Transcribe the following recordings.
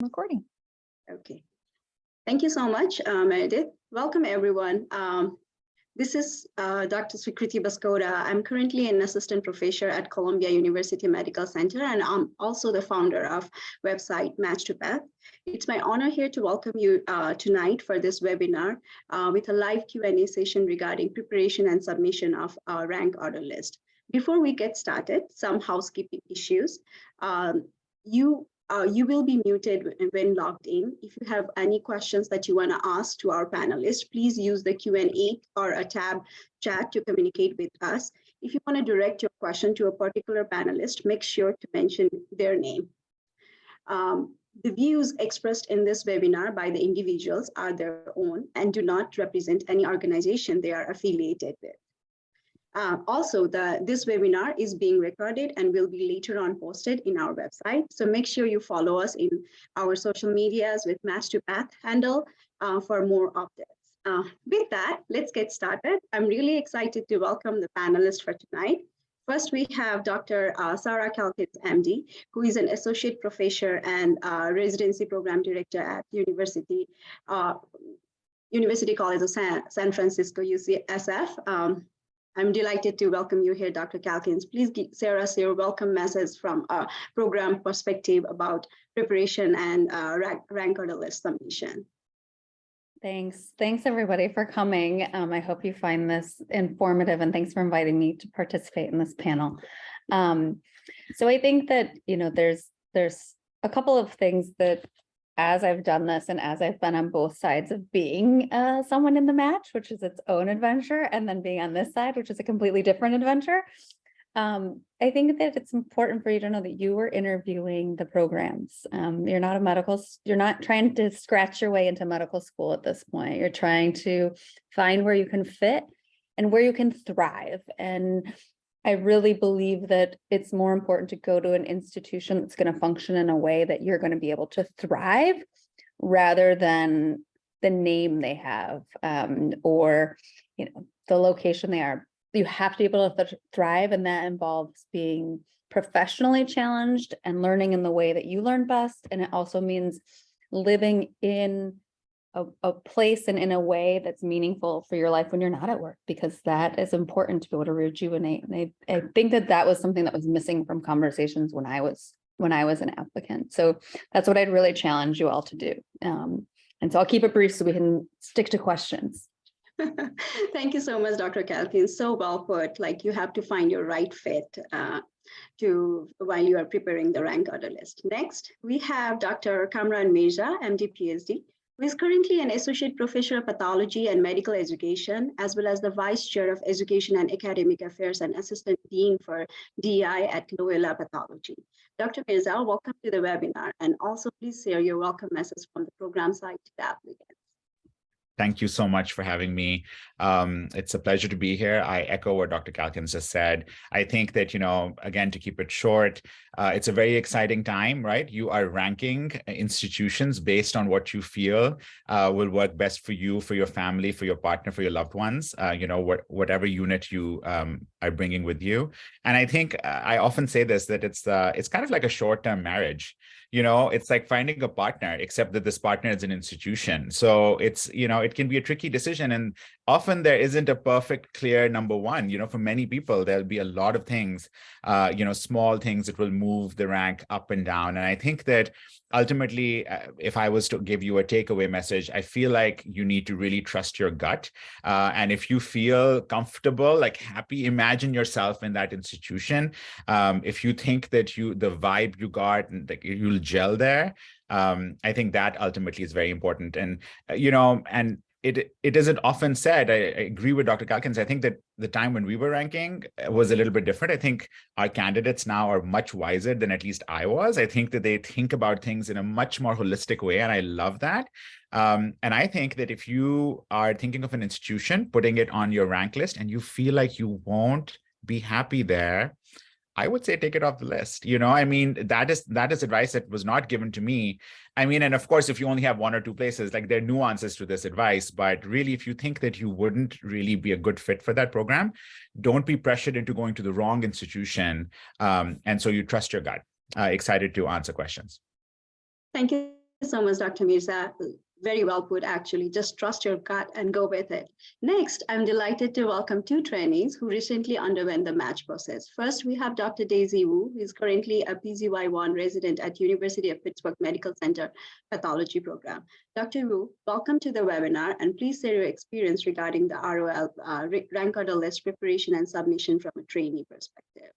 Recording. Okay. Thank you so much, Meredith. Welcome, everyone. This is Dr. Srikriti Baskoda. I'm currently an assistant professor at Columbia University Medical Center, and I'm also the founder of website Match to Path. It's my honor here to welcome you tonight for this webinar with a live Q&A session regarding preparation and submission of our rank order list. Before we get started, some housekeeping issues. You will be muted when logged in. If you have any questions that you want to ask to our panelists, please use the Q&A or a tab chat to communicate with us. If you want to direct your question to a particular panelist, make sure to mention their name. The views expressed in this webinar by the individuals are their own and do not represent any organization they are affiliated with. Also, this webinar is being recorded and will be later on posted in our website. So make sure you follow us in our social medias with Match to Path handle for more updates. With that, let's get started. I'm really excited to welcome the panelists for tonight. First, we have Dr. Sarah Calkins, MD, who is an associate professor and residency program director at University College of San Francisco, UCSF. I'm delighted to welcome you here, Dr. Calkins. Please share us your welcome message from a program perspective about preparation and rank order list submission. Thanks everybody for coming. I hope you find this informative, and thanks for inviting me to participate in this panel. So I think that, there's a couple of things that, as I've done this and as I've been on both sides of being someone in the match, which is its own adventure, and then being on this side, which is a completely different adventure, I think that it's important for you to know that you are interviewing the programs. You're not trying to scratch your way into medical school at this point. You're trying to find where you can fit and where you can thrive. And I really believe that it's more important to go to an institution that's going to function in a way that you're going to be able to thrive rather than the name they have or the location they are. You have to be able to thrive, and that involves being professionally challenged and learning in the way that you learn best. And it also means living in a place and in a way that's meaningful for your life when you're not at work, because that is important to be able to rejuvenate. And I think that was something that was missing from conversations when I was an applicant. So that's what I'd really challenge you all to do. And so I'll keep it brief so we can stick to questions. Thank you so much, Dr. Calkins. So well put. Like, you have to find your right fit while you are preparing the rank order list. Next, we have Dr. Kamran Mirza, MD, PhD, who is currently an associate professor of pathology and medical education, as well as the vice chair of education and academic affairs and assistant dean for DI at Loyola Pathology. Dr. Mirza, welcome to the webinar, and also please share your welcome message from the program side to the applicants. Thank you so much for having me. It's a pleasure to be here. I echo what Dr. Calkins just said. I think that, again, to keep it short, it's a very exciting time, right? You are ranking institutions based on what you feel will work best for you, for your family, for your partner, for your loved ones, whatever unit you are bringing with you. And I think I often say this, that it's kind of like a short-term marriage. It's like finding a partner, except that this partner is an institution. So it's, it can be a tricky decision. And often there isn't a perfect, clear number one. For many people, there'll be a lot of things, small things that will move the rank up and down. And I think that ultimately, if I was to give you a takeaway message, I feel like you need to really trust your gut. And if you feel comfortable, like happy, imagine yourself in that institution. If you think that the vibe you got, and you'll gel there, I think that ultimately is very important. And, and it isn't often said, I agree with Dr. Calkins. I think that the time when we were ranking was a little bit different. I think our candidates now are much wiser than at least I was. I think that they think about things in a much more holistic way, and I love that. And I think that if you are thinking of an institution, putting it on your rank list, and you feel like you won't be happy there, I would say take it off the list. That is advice that was not given to me. And of course, if you only have one or two places, like, there are nuances to this advice, but really, if you think that you wouldn't really be a good fit for that program, don't be pressured into going to the wrong institution. And so you trust your gut. Excited to answer questions. Thank you you so much, Dr. Mirza. Very well put, actually. Just trust your gut and go with it. Next, I'm delighted to welcome two trainees who recently underwent the match process. First, we have Dr. Daisy Wu, who is currently a PGY1 resident at University of Pittsburgh Medical Center Pathology Program. Dr. Wu, welcome to the webinar, and please share your experience regarding the ROL rank order list preparation and submission from a trainee perspective.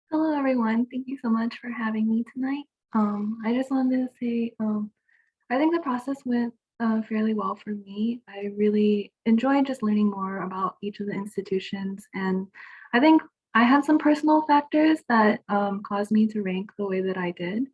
Hello, everyone. Thank you so much for having me tonight. I just wanted to say, I think the process went fairly well for me. I really enjoyed just learning more about each of the institutions. And I think I had some personal factors that caused me to rank the way that I did.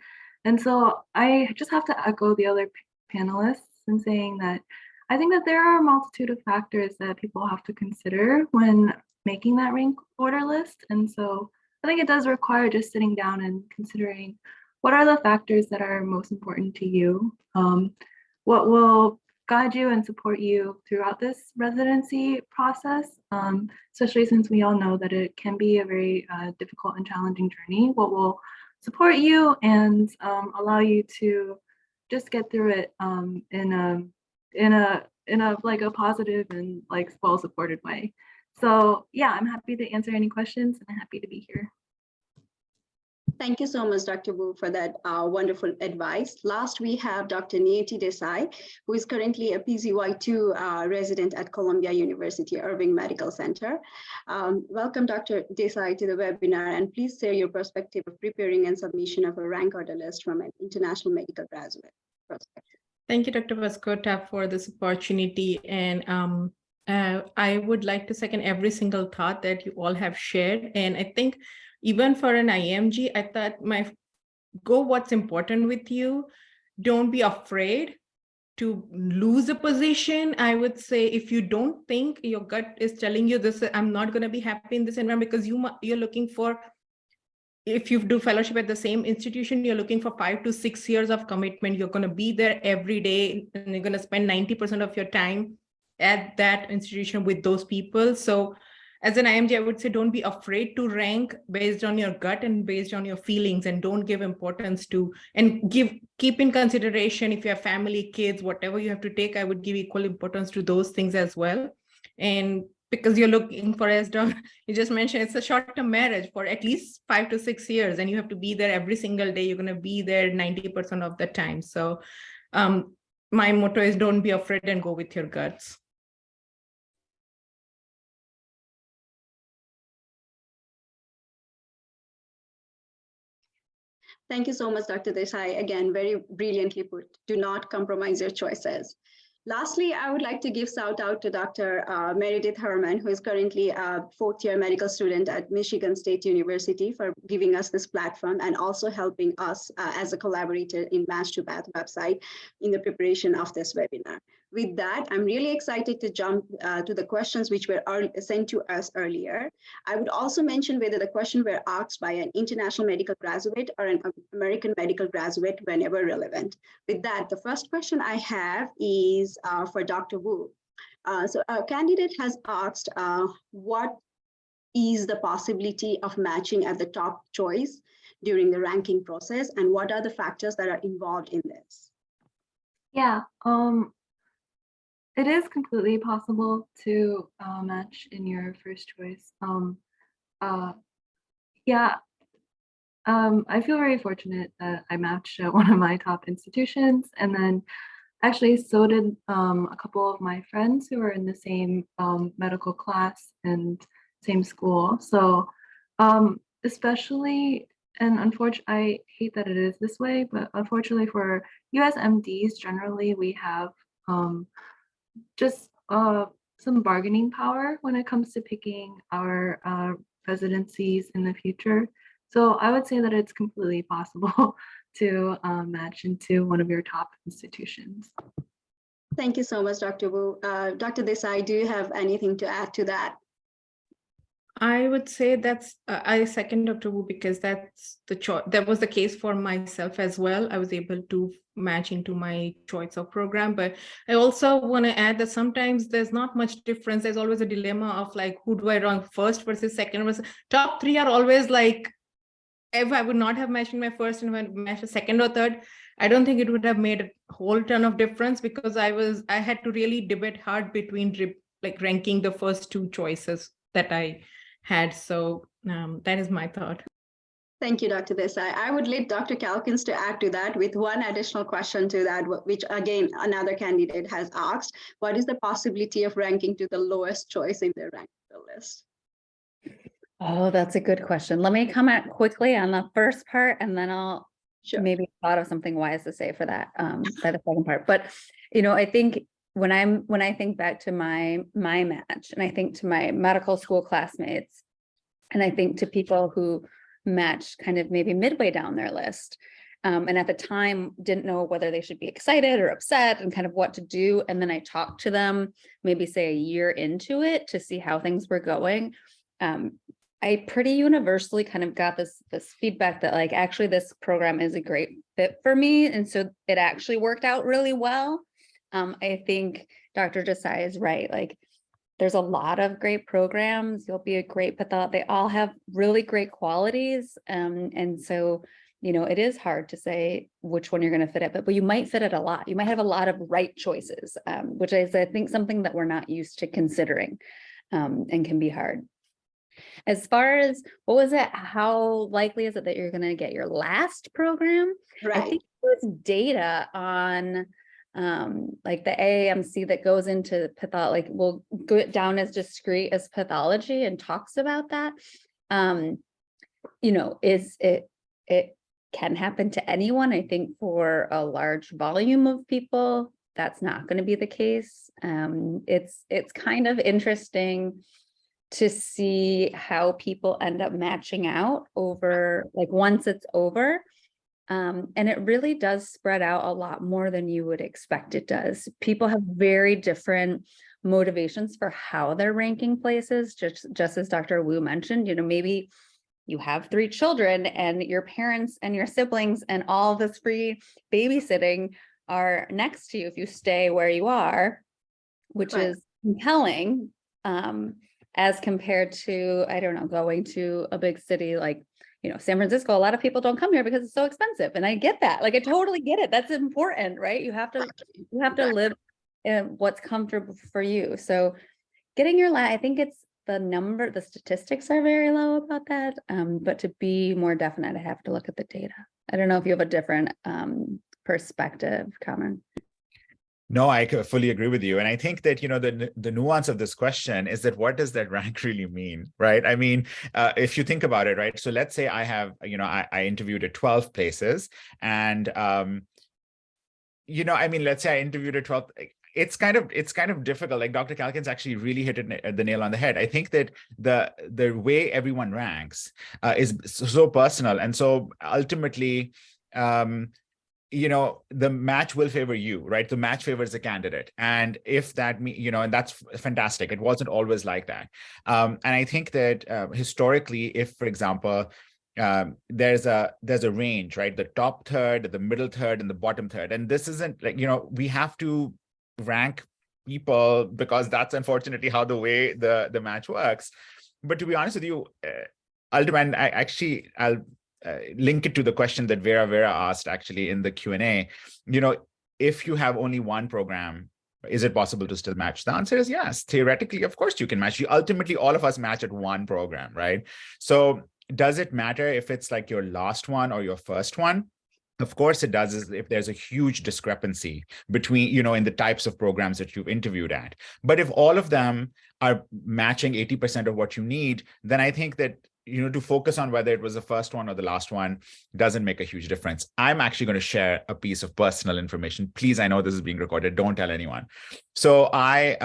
And so I just have to echo the other panelists in saying that I think that there are a multitude of factors that people have to consider when making that rank order list. And so I think it does require just sitting down and considering what are the factors that are most important to you? What will guide you and support you throughout this residency process, especially since we all know that it can be a very difficult and challenging journey? What will support you and allow you to just get through it in a like a positive and like well-supported way? So yeah, I'm happy to answer any questions and I'm happy to be here. Thank you so much, Dr. Wu, for that wonderful advice. Last, we have Dr. Niyati Desai, who is currently a PGY2 resident at Columbia University Irving Medical Center. Welcome, Dr. Desai, to the webinar, and please share your perspective of preparing and submission of a rank order list from an international medical graduate perspective. Thank you, Dr. Vascota, for this opportunity. And I would like to second every single thought that you all have shared. And I think even for an IMG, I thought go what's important with you. Don't be afraid to lose a position. I would say if you don't think your gut is telling you this, I'm not going to be happy in this environment, because you're looking for, if you do fellowship at the same institution, you're looking for 5 to 6 years of commitment. You're going to be there every day and you're going to spend 90% of your time at that institution with those people. So as an IMG, I would say don't be afraid to rank based on your gut and based on your feelings, and don't give importance to, and keep in consideration if you have family, kids, whatever you have to take, I would give equal importance to those things as well. And because you're looking for, as you just mentioned, it's a short-term marriage for at least 5 to 6 years, and you have to be there every single day. You're going to be there 90% of the time. So my motto is don't be afraid and go with your guts. Thank you so much, Dr. Desai. Again, very brilliantly put. Do not compromise your choices. Lastly, I would like to give shout out to Dr. Meredith Herman, who is currently a 4th-year medical student at Michigan State University, for giving us this platform and also helping us as a collaborator in Match2Path website in the preparation of this webinar. With that, I'm really excited to jump to the questions which were sent to us earlier. I would also mention whether the question were asked by an international medical graduate or an American medical graduate whenever relevant. With that, the first question I have is for Dr. Wu. So a candidate has asked, what is the possibility of matching at the top choice during the ranking process, and what are the factors that are involved in this? Yeah, it is completely possible to match in your first choice. I feel very fortunate that I matched at one of my top institutions, and then actually so did a couple of my friends who are in the same medical class and same school. So especially, and unfortunately, I hate that it is this way, but unfortunately for USMDs, generally we have just some bargaining power when it comes to picking our residencies in the future. So I would say that it's completely possible to match into one of your top institutions. Thank you so much, Dr. Wu. Dr. Desai, do you have anything to add to that? I would say that's, I second Dr. Wu, because that's the choice. That was the case for myself as well. I was able to match into my choice of program, but I also want to add that sometimes there's not much difference. There's always a dilemma of like, who do I rank first versus second versus top 3 are always like, if I would not have matched in my first and if I matched a second or third, I don't think it would have made a whole ton of difference because I had to really debate hard between like ranking the first two choices that I had. So that is my thought. Thank you, Dr. Desai. I would lead Dr. Calkins to add to that with one additional question to that, which again, another candidate has asked. What is the possibility of ranking to the lowest choice in their ranking list? Oh, that's a good question. Let me comment quickly on the first part and then I'll Sure. maybe thought of something wise to say for that, by the second part. But, you know, I think when I think back to my match and I think to my medical school classmates, and I think to people who matched kind of maybe midway down their list, and at the time didn't know whether they should be excited or upset and kind of what to do. And then I talked to them maybe say a year into it to see how things were going. I pretty universally kind of got this feedback that like, actually this program is a great fit for me. And so it actually worked out really well. I think Dr. Desai is right. Like there's a lot of great programs. You'll be a great pathologist. They all have really great qualities. And so, you know, it is hard to say which one you're going to fit it, but you might fit it a lot. You might have a lot of right choices, which is, I think, something that we're not used to considering, and can be hard. As far as what was it? How likely is it that you're going to get your last program? I Right. think there's data on like the AAMC that goes into pathology, like will go down as discrete as pathology and talks about that. You know, it can happen to anyone. I think for a large volume of people, that's not going to be the case. It's kind of interesting to see how people end up matching out over, like once it's over. And it really does spread out a lot more than you would expect it does. People have very different motivations for how they're ranking places, just as Dr. Wu mentioned, you know, maybe you have 3 children and your parents and your siblings and all this free babysitting are next to you if you stay where you are, which Right. is compelling, as compared to, I don't know, going to a big city like, you know, San Francisco. A lot of people don't come here because it's so expensive. And I get that. Like, I totally get it. That's important, right? You have to live in what's comfortable for you. So getting your I think it's the statistics are very low about that. But to be more definite, I have to look at the data. I don't know if you have a different perspective, Carmen. No, I fully agree with you. And I think that, you know, the nuance of this question is that what does that rank really mean, right? I mean, if you think about it, right? So let's say I have, you know, I interviewed at 12 places and, you know, I mean, let's say I interviewed at 12, it's kind of difficult. Like Dr. Calkins actually really hit the nail on the head. I think that the way everyone ranks is so personal. And so ultimately, you know, the match will favor you, right? The match favors the candidate. And if that, you know, and that's fantastic. It wasn't always like that. And I think that historically, if, for example, there's a range, right? The top third, the middle third, and the bottom third. And this isn't like, you know, we have to rank people because that's unfortunately how the way the match works. But to be honest with you, ultimately, I'll link it to the question that Vera asked actually in the Q&A. You know, if you have only one program, is it possible to still match? The answer is yes. Theoretically, of course you can match. Ultimately, all of us match at one program, right? So does it matter if it's like your last one or your first one? Of course it does, is if there's a huge discrepancy between, you know, in the types of programs that you've interviewed at. But if all of them are matching 80% of what you need, then I think that, you know, to focus on whether it was the first one or the last one doesn't make a huge difference. I'm actually going to share a piece of personal information. Please, I know this is being recorded. Don't tell anyone. So I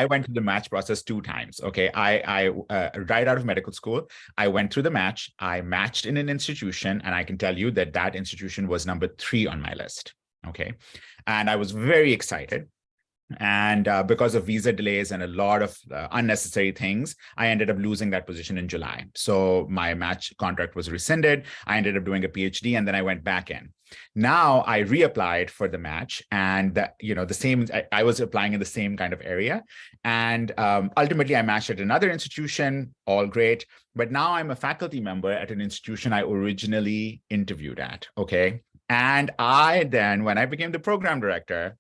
went through the match process 2 times. Okay, I right out of medical school, I went through the match. I matched in an institution, and I can tell you that that institution was number 3 on my list. Okay, and I was very excited. And because of visa delays and a lot of unnecessary things, I ended up losing that position in July. So my match contract was rescinded. I ended up doing a PhD, and then I went back in. Now I reapplied for the match, and you know, the same. I was applying in the same kind of area, and ultimately I matched at another institution. All great, but now I'm a faculty member at an institution I originally interviewed at. Okay. And I then, when I became the program director,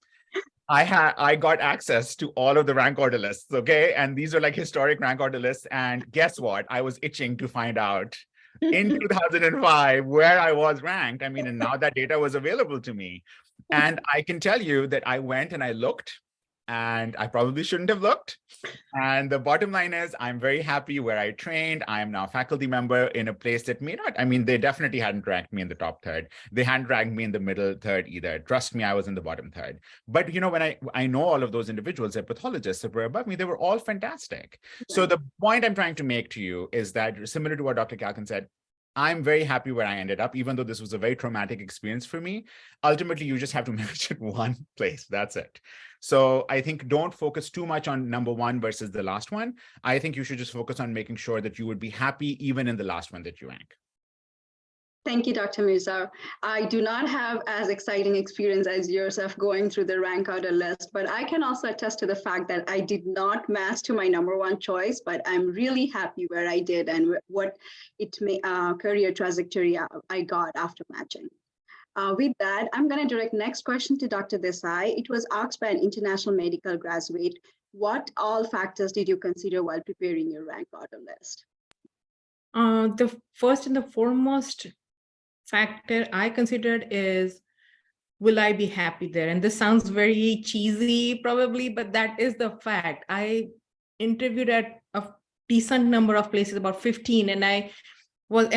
I got access to all of the rank order lists, okay? And these are like historic rank order lists. And guess what? I was itching to find out in 2005 where I was ranked. I mean, and now that data was available to me. And I can tell you that I went and I looked, and I probably shouldn't have looked. And the bottom line is, I'm very happy where I trained. I am now a faculty member in a place that may not, I mean, they definitely hadn't ranked me in the top third. They hadn't ranked me in the middle third either. Trust me, I was in the bottom third. But, you know, when I know all of those individuals, they're pathologists that were above me, they were all fantastic. So the point I'm trying to make to you is that, similar to what Dr. Kalkin said, I'm very happy where I ended up, even though this was a very traumatic experience for me. Ultimately, you just have to manage it one place. That's it. So I think don't focus too much on number one versus the last one. I think you should just focus on making sure that you would be happy even in the last one that you rank. Thank you, Dr. Mirza. I do not have as exciting experience as yourself going through the rank order list, but I can also attest to the fact that I did not match to my number one choice, but I'm really happy where I did and what career trajectory I got after matching. With that, I'm going to direct next question to Dr. Desai. It was asked by an international medical graduate. What all factors did you consider while preparing your rank order list? The first and the foremost factor I considered is, will I be happy there? And this sounds very cheesy probably, but that is the fact. I interviewed at a decent number of places, about 15, and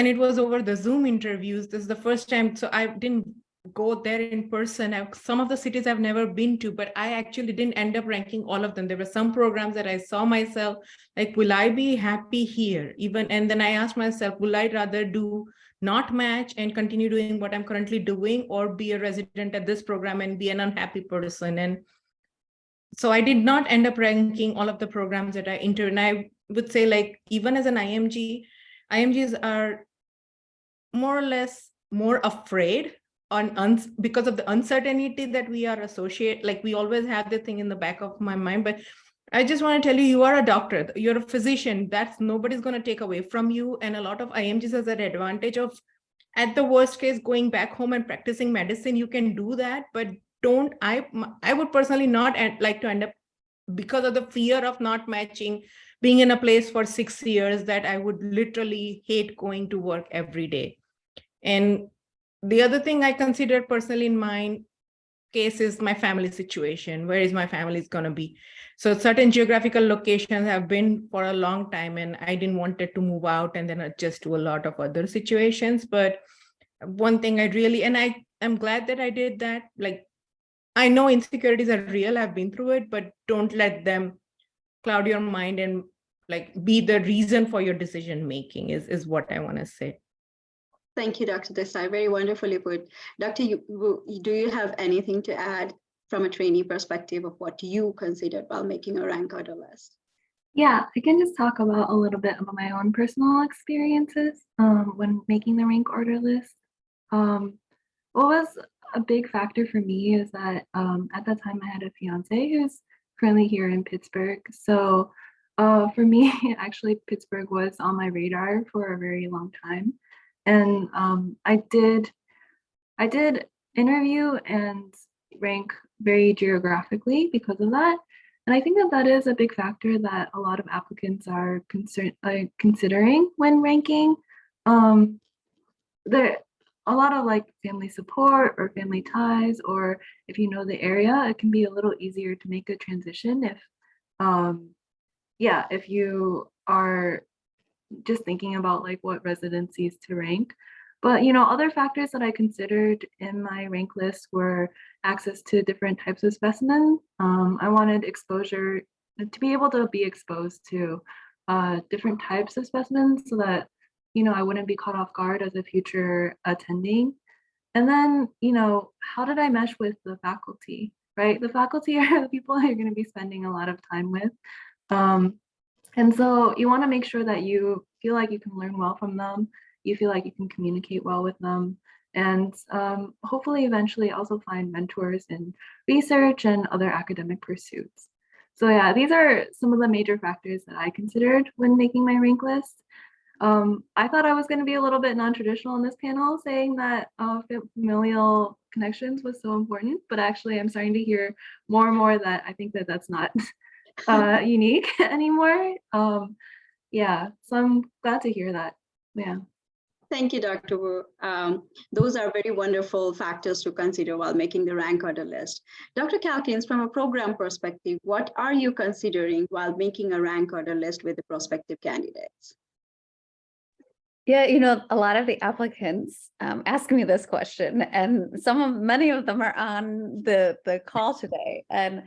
it was over the Zoom interviews. This is the first time, so I didn't go there in person. Some of the cities I've never been to, but I actually didn't end up ranking all of them. There were some programs that I saw myself, like, will I be happy here? And then I asked myself, will I rather do not match and continue doing what I'm currently doing, or be a resident at this program and be an unhappy person? And so I did not end up ranking all of the programs that I entered. And I would say, like, even as an IMGs are more or less more afraid because of the uncertainty that we are associated, like we always have the thing in the back of my mind. But I just want to tell you, you are a doctor, you're a physician, that's nobody's going to take away from you. And a lot of IMGs has that advantage of, at the worst case, going back home and practicing medicine. You can do that, but I would personally not like to end up, because of the fear of not matching, being in a place for 6 years that I would literally hate going to work every day. And the other thing I considered personally in my case is my family situation. Where is my family is going to be? So certain geographical locations have been for a long time, and I didn't want it to move out and then adjust to a lot of other situations. But one thing I'm glad that I did that. Like, I know insecurities are real, I've been through it, but don't let them cloud your mind and like be the reason for your decision making is what I want to say. Thank you, Dr. Desai. Very wonderfully put. Doctor, do you have anything to add from a trainee perspective of what you considered while making a rank order list? Yeah, I can just talk about a little bit about my own personal experiences when making the rank order list. What was a big factor for me is that at that time I had a fiance who's currently here in Pittsburgh. So for me, actually, Pittsburgh was on my radar for a very long time. And I did interview and rank very geographically because of that. And I think that is a big factor that a lot of applicants are considering when ranking. There a lot of like family support or family ties, or if you know the area, it can be a little easier to make a transition if if you are just thinking about like what residencies to rank. But other factors that I considered in my rank list were access to different types of specimens. I wanted exposure to be able to be exposed to different types of specimens so that I wouldn't be caught off guard as a future attending. And then how did I mesh with the faculty, right? The faculty are the people you're going to be spending a lot of time with. And so you want to make sure that you feel like you can learn well from them, you feel like you can communicate well with them, and hopefully eventually also find mentors in research and other academic pursuits. So yeah, these are some of the major factors that I considered when making my rank list. I thought I was going to be a little bit non-traditional in this panel, saying that familial connections was so important, but actually I'm starting to hear more and more that I think that that's not unique anymore. Yeah, so I'm glad to hear that. Yeah. Thank you, Dr. Wu. Those are very wonderful factors to consider while making the rank order list. Dr. Calkins, from a program perspective, what are you considering while making a rank order list with the prospective candidates? Yeah, a lot of the applicants ask me this question, and many of them are on the call today. And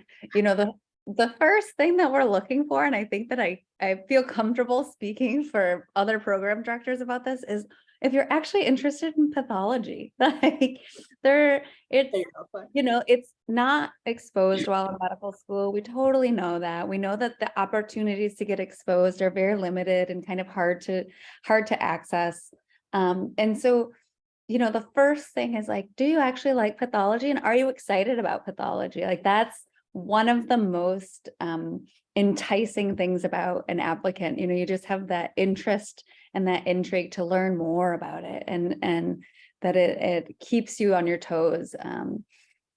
the first thing that we're looking for, and I think that I feel comfortable speaking for other program directors about this, is if you're actually interested in pathology. Like it's not exposed while in medical school. We totally know that. We know that the opportunities to get exposed are very limited and kind of hard to access. And so, the first thing is like, do you actually like pathology, and are you excited about pathology? Like that's one of the most enticing things about an applicant. You just have that interest and that intrigue to learn more about it, and that it keeps you on your toes.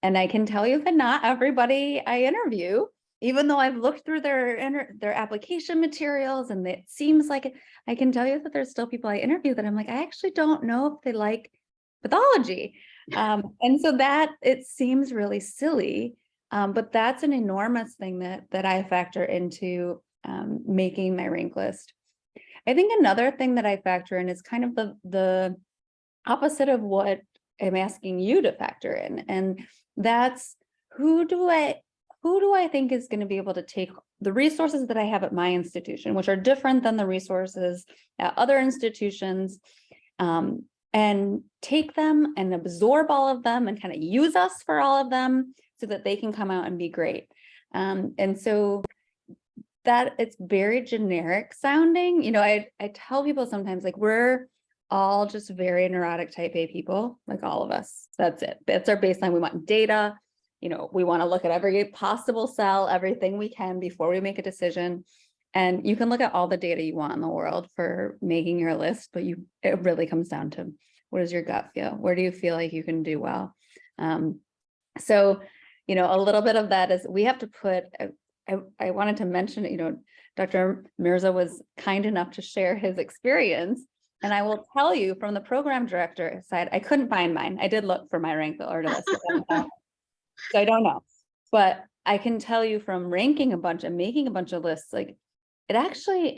And I can tell you that not everybody I interview, even though I've looked through their application materials, and it seems like I can tell you that there's still people I interview that I'm like, I actually don't know if they like pathology. And so that it seems really silly, but that's an enormous thing that I factor into making my rank list. I think another thing that I factor in is kind of the opposite of what I'm asking you to factor in, and that's who do I think is going to be able to take the resources that I have at my institution, which are different than the resources at other institutions, and take them and absorb all of them and kind of use us for all of them so that they can come out and be great. And so that it's very generic sounding. I tell people sometimes, like, we're all just very neurotic type A people, like all of us. That's it. That's our baseline. We want data. We want to look at every possible cell, everything we can before we make a decision. And you can look at all the data you want in the world for making your list, but it really comes down to, what does your gut feel? Where do you feel like you can do well? So, a little bit of that is we have to put, I wanted to mention, Dr. Mirza was kind enough to share his experience. And I will tell you, from the program director side, I couldn't find mine. I did look for my rank order list. So I don't know. But I can tell you from ranking a bunch and making a bunch of lists, like it actually,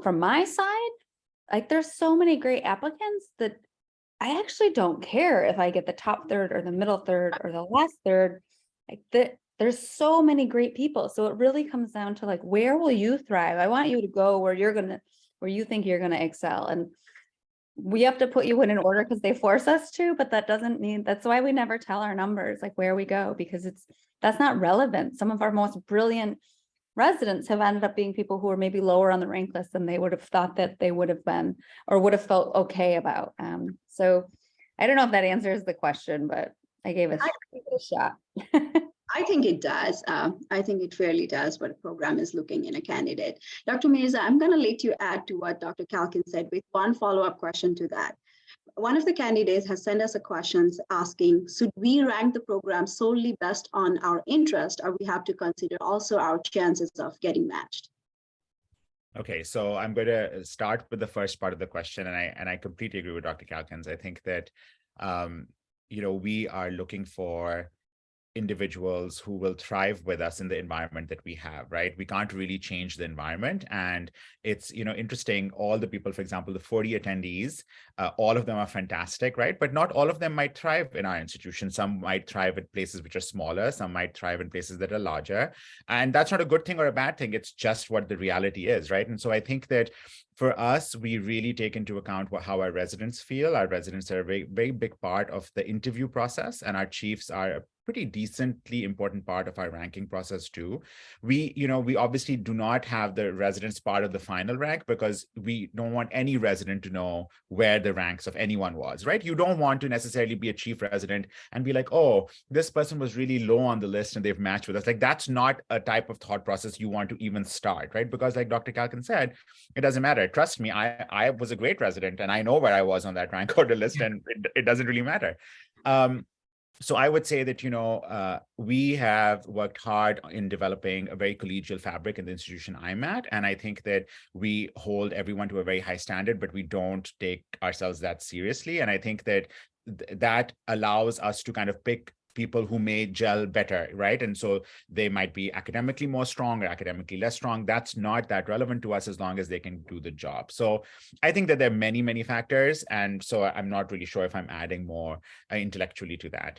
from my side, like there's so many great applicants that I actually don't care if I get the top third or the middle third or the last third. Like there's so many great people. So it really comes down to like, where will you thrive? I want you to go where you think you're gonna excel. And we have to put you in an order because they force us to, but that doesn't mean, that's why we never tell our numbers, like where we go, because that's not relevant. Some of our most brilliant residents have ended up being people who are maybe lower on the rank list than they would have thought that they would have been, or would have felt okay about. So I don't know if that answers the question, but I gave it a shot. I think it does. I think it fairly does what a program is looking in a candidate. Dr. Mirza, I'm going to let you add to what Dr. Calkins said with one follow-up question to that. One of the candidates has sent us a question asking, should we rank the program solely based on our interest, or we have to consider also our chances of getting matched? Okay, so I'm going to start with the first part of the question, and I completely agree with Dr. Calkins. I think that we are looking for individuals who will thrive with us in the environment that we have, right? We can't really change the environment. And it's, interesting, all the people, for example, the 40 attendees, all of them are fantastic, right? But not all of them might thrive in our institution. Some might thrive at places which are smaller. Some might thrive in places that are larger. And that's not a good thing or a bad thing. It's just what the reality is, right? And so I think that for us, we really take into account how our residents feel. Our residents are a very, very big part of the interview process, and our chiefs are pretty decently important part of our ranking process too. We obviously do not have the residence part of the final rank because we don't want any resident to know where the ranks of anyone was, right? You don't want to necessarily be a chief resident and be like, oh, this person was really low on the list and they've matched with us. Like, that's not a type of thought process you want to even start, right? Because like Dr. Kalkin said, it doesn't matter. Trust me, I was a great resident and I know where I was on that rank order list, and it doesn't really matter. So I would say that, we have worked hard in developing a very collegial fabric in the institution I'm at. And I think that we hold everyone to a very high standard, but we don't take ourselves that seriously. And I think that that allows us to kind of pick people who may gel better, right? And so they might be academically more strong or academically less strong. That's not that relevant to us as long as they can do the job. So I think that there are many, many factors. And so I'm not really sure if I'm adding more intellectually to that.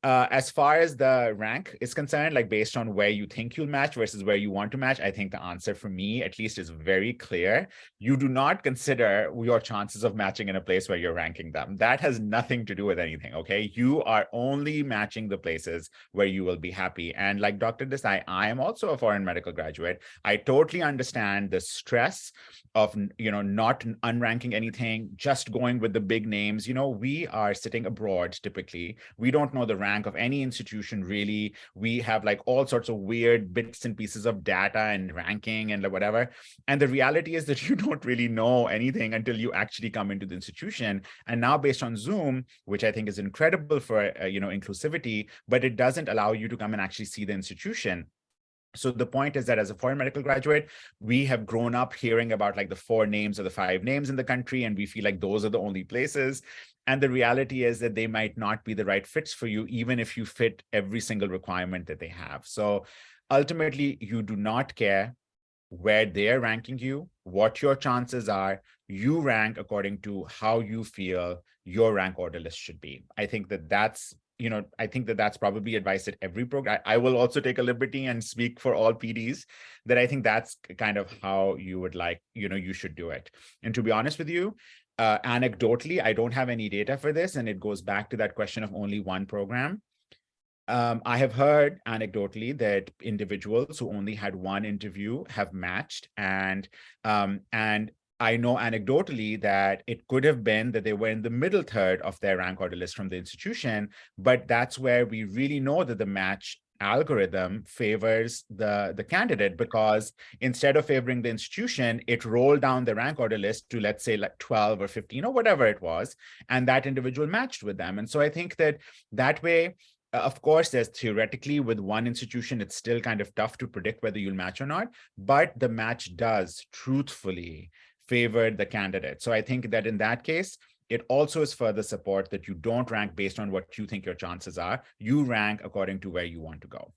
As far as the rank is concerned, like based on where you think you'll match versus where you want to match, I think the answer for me, at least, is very clear. You do not consider your chances of matching in a place where you're ranking them. That has nothing to do with anything, okay? You are only matching the places where you will be happy. And like Dr. Desai, I am also a foreign medical graduate. I totally understand the stress of, not unranking anything, just going with the big names. We are sitting abroad typically. We don't know the rank of any institution really. We have like all sorts of weird bits and pieces of data and ranking and whatever. And the reality is that you don't really know anything until you actually come into the institution. And now based on Zoom, which I think is incredible for, inclusivity, but it doesn't allow you to come and actually see the institution. So the point is that as a foreign medical graduate, we have grown up hearing about like the 4 names or the 5 names in the country, and we feel like those are the only places. And the reality is that they might not be the right fits for you, even if you fit every single requirement that they have. So ultimately, you do not care where they're ranking you, what your chances are. You rank according to how you feel your rank order list should be. I think that that's probably advice that every program. I will also take a liberty and speak for all PDs that I think that's kind of how you would like, you should do it. And to be honest with you, anecdotally, I don't have any data for this, and it goes back to that question of only one program. I have heard anecdotally that individuals who only had one interview have matched, and I know anecdotally that it could have been that they were in the middle third of their rank order list from the institution, but that's where we really know that the match algorithm favors the candidate, because instead of favoring the institution, it rolled down the rank order list to, let's say, like 12 or 15 or whatever it was, and that individual matched with them. And so I think that way, of course, there's theoretically with one institution, it's still kind of tough to predict whether you'll match or not, but the match does truthfully favor the candidate. So I think that in that case, it also is further support that you don't rank based on what you think your chances are. You rank according to where you want to go.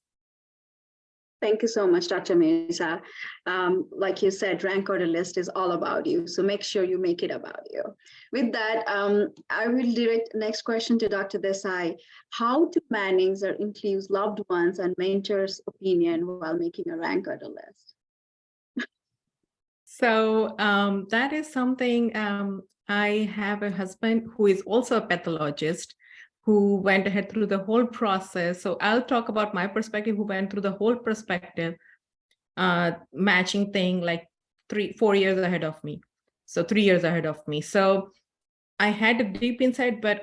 Thank you so much, Dr. Mirza. Like you said, rank order list is all about you. So make sure you make it about you. With that, I will direct next question to Dr. Desai. How to manage or include loved ones and mentors' opinion while making a rank order list? So that is something. I have a husband who is also a pathologist, who went ahead through the whole process. So I'll talk about my perspective, who went through the whole perspective, matching thing like 4 years ahead of me. So 3 years ahead of me. So I had a deep insight, but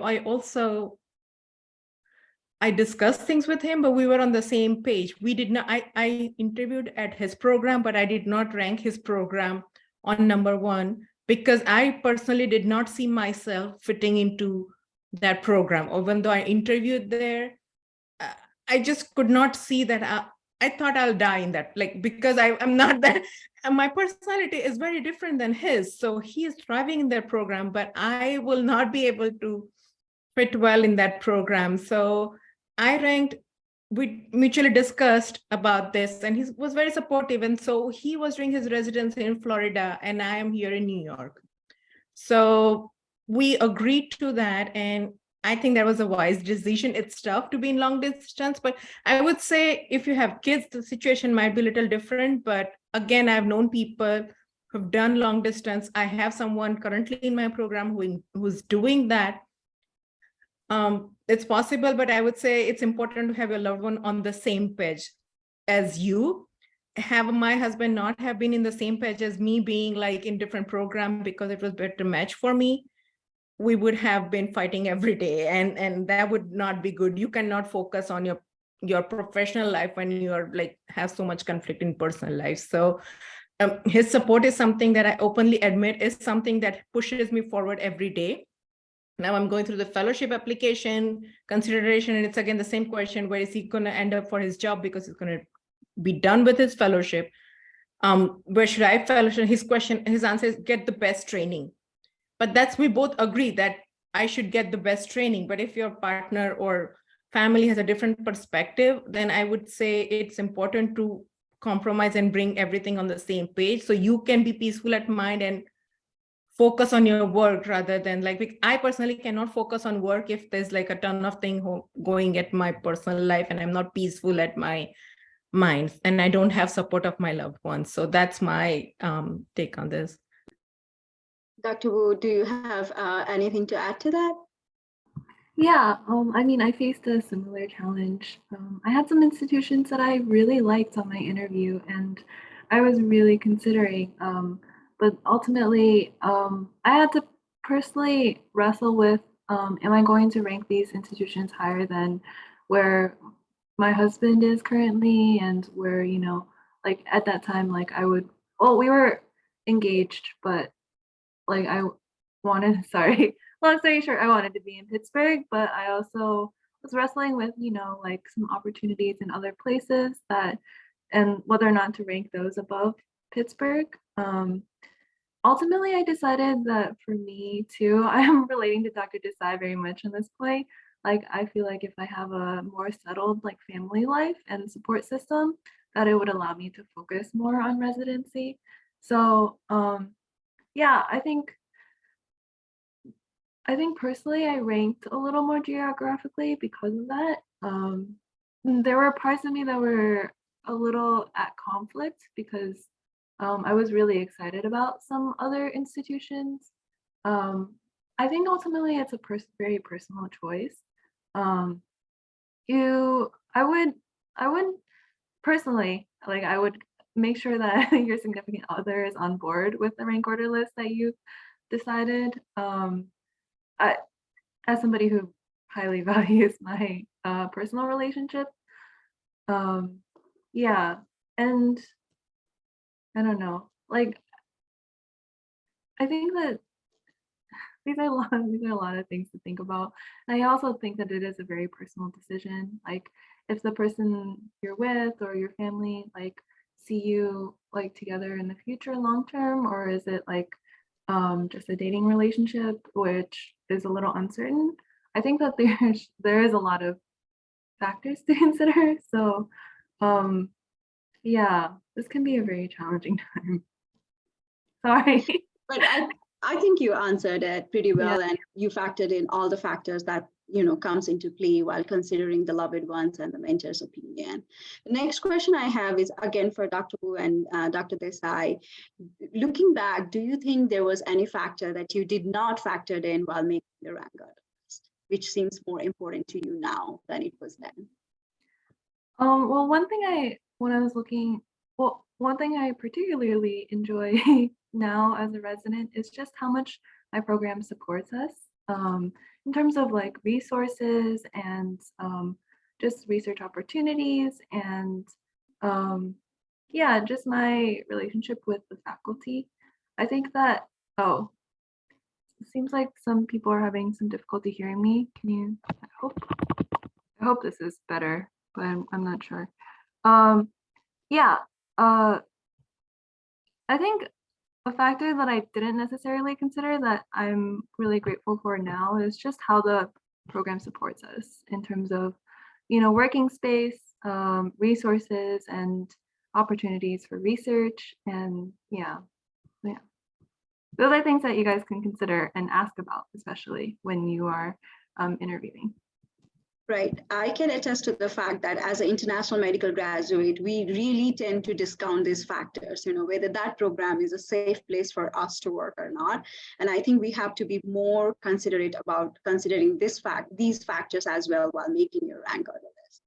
I discussed things with him, but we were on the same page. We did not, I interviewed at his program, but I did not rank his program on number 1 because I personally did not see myself fitting into that program. Even though I interviewed there, I just could not see that. I thought I'll die in that, like, because I'm not that, and my personality is very different than his. So he is thriving in that program, but I will not be able to fit well in that program. So I ranked, we mutually discussed about this, and he was very supportive. And so he was doing his residency in Florida, and I am here in New York. So we agreed to that, and I think that was a wise decision. It's tough to be in long distance, but I would say if you have kids, the situation might be a little different. But again, I've known people who've done long distance. I have someone currently in my program who's doing that. it's possible, but I would say it's important to have your loved one on the same page as you. Have my husband not have been in the same page as me, being like in different program because it was better match for me, we would have been fighting every day, and that would not be good. You cannot focus on your professional life when you are like have so much conflict in personal life. So his support is something that I openly admit is something that pushes me forward every day. Now I'm going through the fellowship application consideration, and it's again the same question: where is he going to end up for his job, because he's going to be done with his fellowship? Where should I fellowship? His answer is get the best training. But that's, we both agree that I should get the best training. But if your partner or family has a different perspective, then I would say it's important to compromise and bring everything on the same page so you can be peaceful at mind and focus on your work, rather than like, I personally cannot focus on work if there's like a ton of things going at my personal life and I'm not peaceful at my mind and I don't have support of my loved ones. So that's my take on this. Dr. Wu, do you have anything to add to that? Yeah, I mean, I faced a similar challenge. I had some institutions that I really liked on my interview, and I was really considering, but ultimately, I had to personally wrestle with, am I going to rank these institutions higher than where my husband is currently, and where, you know, like at that time, like we were engaged, but like I wanted, sorry, long story short, I wanted to be in Pittsburgh, but I also was wrestling with, you know, like some opportunities in other places that, and whether or not to rank those above Pittsburgh. Ultimately, I decided that for me too, I am relating to Dr. Desai very much on this point. Like, I feel like if I have a more settled like family life and support system, that it would allow me to focus more on residency. So, yeah, I think personally I ranked a little more geographically because of that. There were parts of me that were a little at conflict because I was really excited about some other institutions. I think ultimately it's a very personal choice. Um, I would personally, like, I would make sure that your significant other is on board with the rank order list that you decided. I, as somebody who highly values my personal relationship, yeah, and I don't know, like, I think that these are a lot of things to think about. And I also think that it is a very personal decision. Like, if the person you're with or your family like see you like together in the future long term, or is it like just a dating relationship, which is a little uncertain. I think that there is a lot of factors to consider. So yeah, this can be a very challenging time. Sorry. But I think you answered it pretty well, Yeah. and you factored in all the factors that, you know, comes into play while considering the loved ones and the mentor's opinion. The next question I have is again for Dr. Wu and Dr. Desai. Looking back, do you think there was any factor that you did not factor in while making the rank order list, which seems more important to you now than it was then? Well, one thing I particularly enjoy now as a resident is just how much my program supports us in terms of like resources and just research opportunities and yeah, just my relationship with the faculty. I think that, oh, it seems like some people are having some difficulty hearing me. I hope this is better, but I'm not sure. Yeah, I think a factor that I didn't necessarily consider that I'm really grateful for now is just how the program supports us in terms of, you know, working space, resources, and opportunities for research. And yeah, those are things that you guys can consider and ask about, especially when you are interviewing. Right. I can attest to the fact that as an international medical graduate, we really tend to discount these factors, whether that program is a safe place for us to work or not. And I think we have to be more considerate about considering these factors as well while making your rank on the list.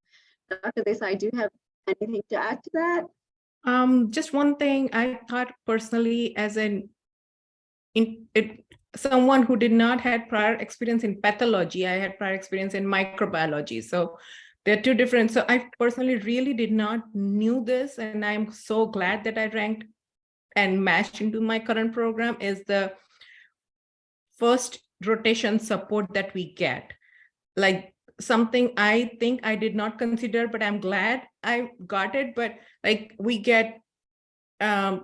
Dr. Desai, do you have anything to add to that? Just one thing I thought personally as someone who did not had prior experience in pathology, I had prior experience in microbiology. So they're two different. So I personally really did not knew this, and I'm so glad that I ranked and matched into my current program is the first rotation support that we get. Like something I think I did not consider, but I'm glad I got it. But like we get a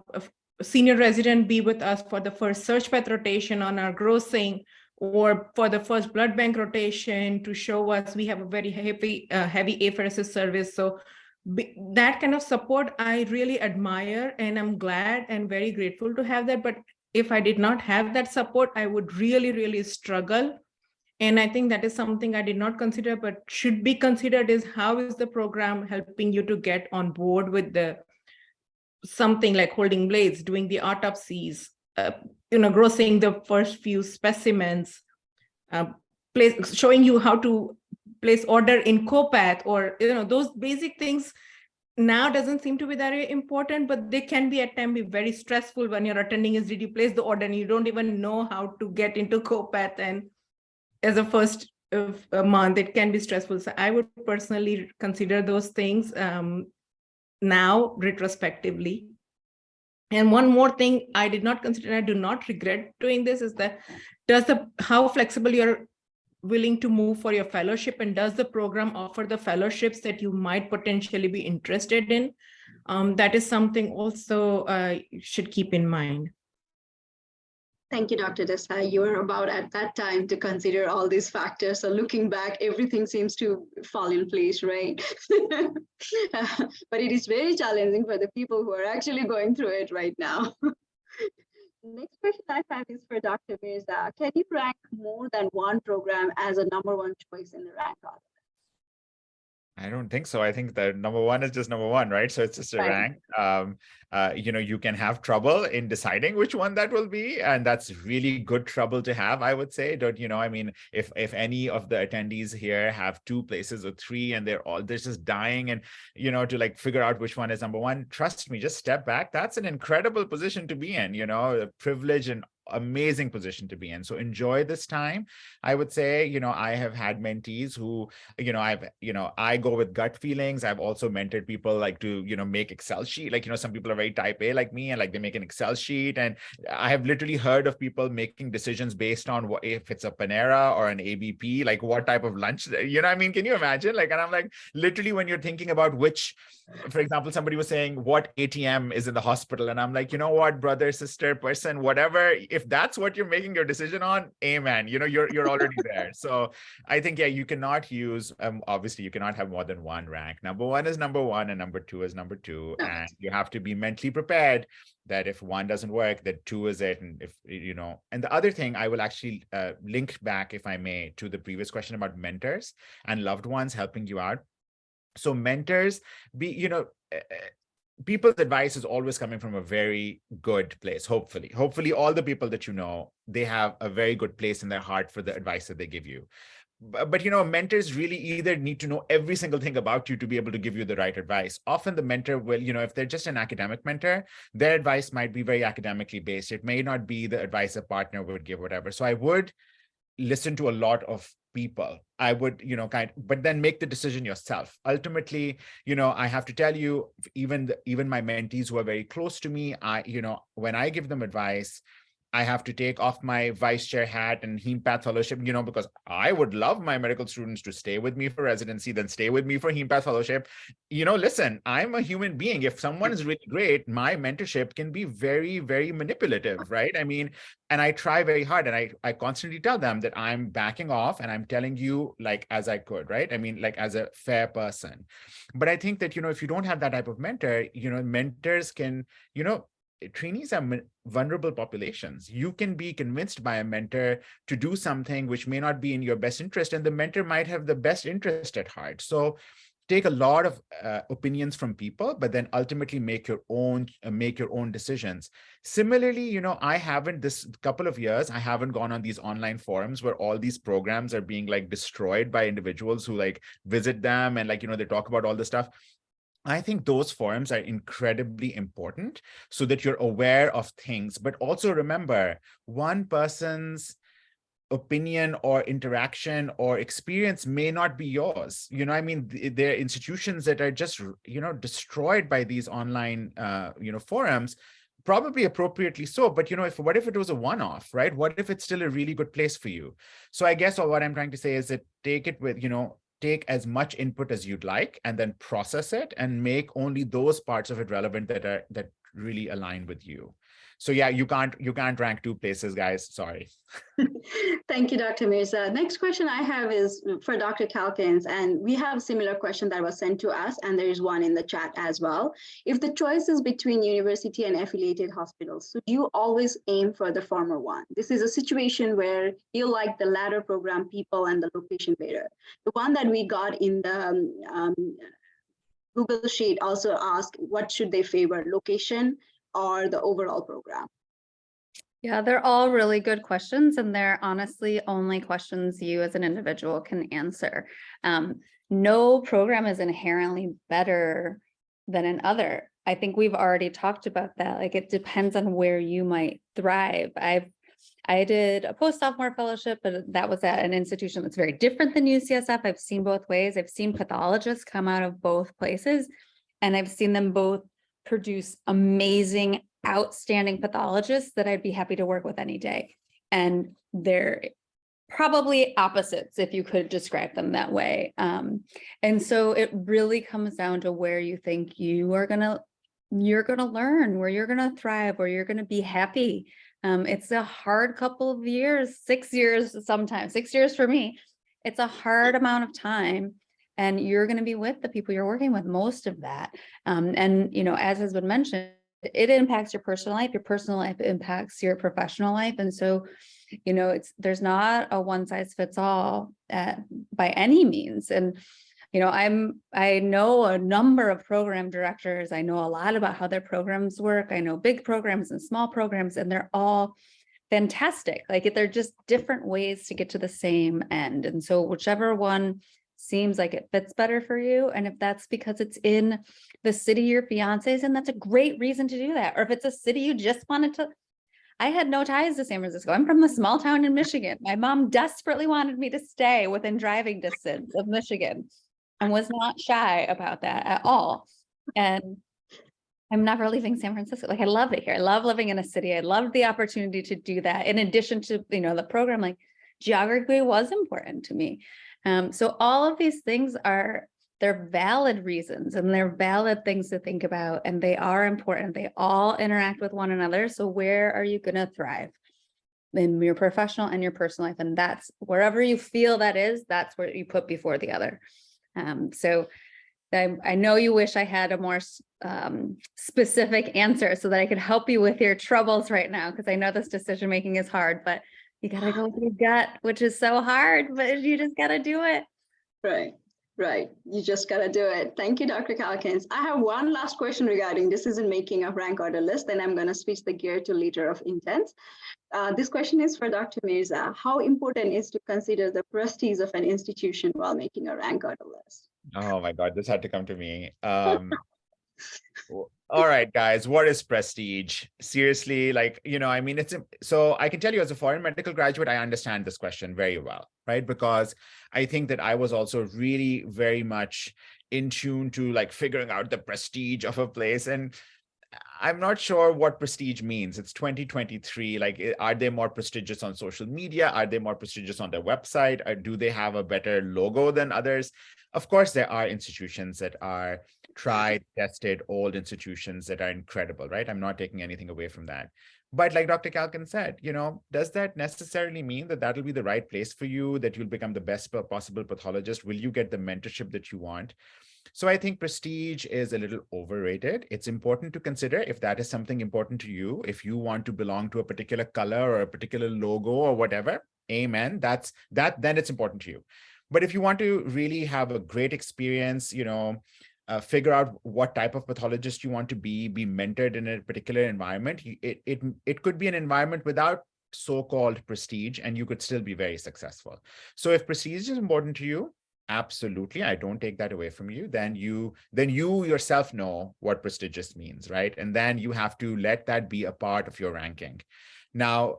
senior resident be with us for the first search path rotation on our grossing, or for the first blood bank rotation to show us we have a very heavy apheresis service. So that kind of support I really admire, and I'm glad and very grateful to have that. But if I did not have that support, I would really, really struggle. And I think that is something I did not consider, but should be considered is how is the program helping you to get on board with the something like holding blades, doing the autopsies, grossing the first few specimens, showing you how to place order in COPATH, or those basic things now doesn't seem to be very important, but they can be at times be very stressful when you're attending is did you place the order and you don't even know how to get into COPATH, and as a first of a month it can be stressful. So I would personally consider those things now retrospectively. And one more thing I did not consider, and I do not regret doing this, is that how flexible you're willing to move for your fellowship, and does the program offer the fellowships that you might potentially be interested in? That is something also you should keep in mind. Thank you, Dr. Desai. You were about at that time to consider all these factors. So looking back, everything seems to fall in place, right? But it is very challenging for the people who are actually going through it right now. Next question I have is for Dr. Mirza. Can you rank more than one program as a number one choice in the rank order? I don't think so. I think that number one is just number one, right? So it's just a Right. rank. You can have trouble in deciding which one that will be, and that's really good trouble to have, I would say. I mean, if any of the attendees here have 2 places or 3 and they're just dying and to like figure out which one is number one, trust me, just step back. That's an incredible position to be in, a privilege and amazing position to be in. So enjoy this time. I would say, I have had mentees who, I go with gut feelings. I've also mentored people like to, make Excel sheet. Like, some people are very type A like me, and like they make an Excel sheet. And I have literally heard of people making decisions based on what, if it's a Panera or an ABP, like what type of lunch, I mean, can you imagine? Like, and I'm like, literally when you're thinking about which, for example, somebody was saying what ATM is in the hospital. And I'm like, you know what, brother, sister, person, whatever, if that's what you're making your decision on, amen, you're already there. So I think, yeah, you cannot use, obviously you cannot have more than one rank. Number one is number one and number two is number two. No. And you have to be mentally prepared that if one doesn't work, that 2 is it. And if, and the other thing I will actually link back, if I may, to the previous question about mentors and loved ones helping you out. So mentors, people's advice is always coming from a very good place. Hopefully all the people that they have a very good place in their heart for the advice that they give you. But mentors really either need to know every single thing about you to be able to give you the right advice. Often the mentor will, if they're just an academic mentor, their advice might be very academically based. It may not be the advice a partner would give, whatever. So I would listen to a lot of people. I would, but then make the decision yourself. Ultimately, I have to tell you, even my mentees who are very close to me, when I give them advice, I have to take off my vice chair hat and heme path fellowship, because I would love my medical students to stay with me for residency, then stay with me for heme path fellowship. Listen, I'm a human being. If someone is really great, my mentorship can be very, very manipulative, right? I mean, and I try very hard, and I constantly tell them that I'm backing off and I'm telling you like as I could, right? I mean, like as a fair person. But I think that, if you don't have that type of mentor, mentors can, trainees are vulnerable populations. You can be convinced by a mentor to do something which may not be in your best interest, and the mentor might have the best interest at heart. So take a lot of opinions from people, but then ultimately make your own decisions. Similarly, I haven't, this couple of years, I haven't gone on these online forums where all these programs are being like destroyed by individuals who like visit them and like, they talk about all this stuff. I think those forums are incredibly important so that you're aware of things, but also remember, one person's opinion or interaction or experience may not be yours. I mean, there are institutions that are just, destroyed by these online, forums, probably appropriately so. But, what if it was a one-off, right? What if it's still a really good place for you? So I guess what I'm trying to say is that take it with, take as much input as you'd like and then process it and make only those parts of it relevant that really align with you. So yeah, you can't rank two places, guys. Sorry. Thank you, Dr. Mirza. Next question I have is for Dr. Calkins, and we have a similar question that was sent to us, and there is one in the chat as well. If the choice is between university and affiliated hospitals, so do you always aim for the former one? This is a situation where you like the latter program people and the location better. The one that we got in the Google Sheet also asked, what should they favor, location or the overall program? Yeah, they're all really good questions, and they're honestly only questions you as an individual can answer. No program is inherently better than another. I think we've already talked about that. Like, it depends on where you might thrive. I did a post-sophomore fellowship, but that was at an institution that's very different than UCSF. I've seen both ways. I've seen pathologists come out of both places, and I've seen them both produce amazing, outstanding pathologists that I'd be happy to work with any day. And they're probably opposites, if you could describe them that way. And so it really comes down to where you think you're gonna learn, where you're gonna thrive, where you're gonna be happy. It's a hard couple of years, 6 years sometimes, 6 years for me. It's a hard amount of time. And you're going to be with the people you're working with most of that. And, as has been mentioned, it impacts your personal life impacts your professional life. And so, there's not a one size fits all by any means. And, I know a number of program directors. I know a lot about how their programs work. I know big programs and small programs, and they're all fantastic. Like, they're just different ways to get to the same end. And so whichever one seems like it fits better for you. And if that's because it's in the city your fiance is in, that's a great reason to do that. Or if it's a city you just wanted to. I had no ties to San Francisco. I'm from a small town in Michigan. My mom desperately wanted me to stay within driving distance of Michigan and was not shy about that at all. And I'm never leaving San Francisco. Like, I love it here. I love living in a city. I love the opportunity to do that. In addition to, the program, like, geography was important to me. So all of these things they're valid reasons, and they're valid things to think about, and they are important. They all interact with one another. So where are you going to thrive in your professional and your personal life? And that's wherever you feel that's where you put before the other. So I know you wish I had a more specific answer so that I could help you with your troubles right now, because I know this decision making is hard, but you got to go with your gut, which is so hard, but you just got to do it. Right. You just got to do it. Thank you, Dr. Calkins. I have one last question regarding decision-making of rank order list, then I'm going to switch the gear to letter of intent. This question is for Dr. Mirza. How important is to consider the prestige of an institution while making a rank order list? Oh my God, this had to come to me. All right, guys, what is prestige? Seriously, so I can tell you as a foreign medical graduate, I understand this question very well, right? Because I think that I was also really very much in tune to like figuring out the prestige of a place. And I'm not sure what prestige means. It's 2023. Like, are they more prestigious on social media? Are they more prestigious on their website? Or do they have a better logo than others? Of course, there are institutions that are tried, tested, old institutions that are incredible, right? I'm not taking anything away from that. But like Dr. Calkins said, does that necessarily mean that that'll be the right place for you, that you'll become the best possible pathologist? Will you get the mentorship that you want? So I think prestige is a little overrated. It's important to consider if that is something important to you. If you want to belong to a particular color or a particular logo or whatever, amen. Then it's important to you. But if you want to really have a great experience, figure out what type of pathologist you want to be mentored in a particular environment, it could be an environment without so-called prestige, and you could still be very successful. So if prestige is important to you, absolutely, I don't take that away from you. Then you yourself know what prestigious means, right? And then you have to let that be a part of your ranking. Now,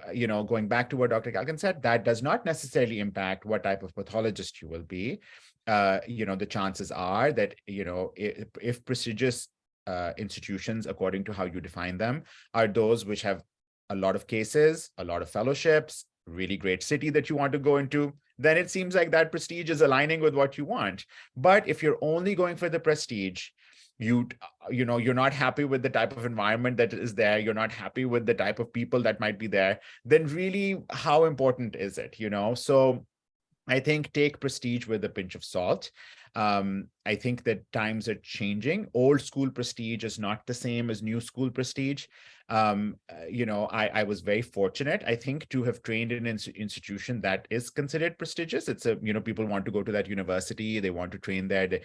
going back to what Dr. Calkin said, that does not necessarily impact what type of pathologist you will be. The chances are that, if prestigious institutions, according to how you define them, are those which have a lot of cases, a lot of fellowships, really great city that you want to go into, then it seems like that prestige is aligning with what you want. But if you're only going for the prestige, you're not happy with the type of environment that is there, you're not happy with the type of people that might be there, then really, how important is it? So I think take prestige with a pinch of salt. I think that times are changing. Old school prestige is not the same as new school prestige. I was very fortunate, I think, to have trained in an institution that is considered prestigious. It's people want to go to that university, they want to train there, they,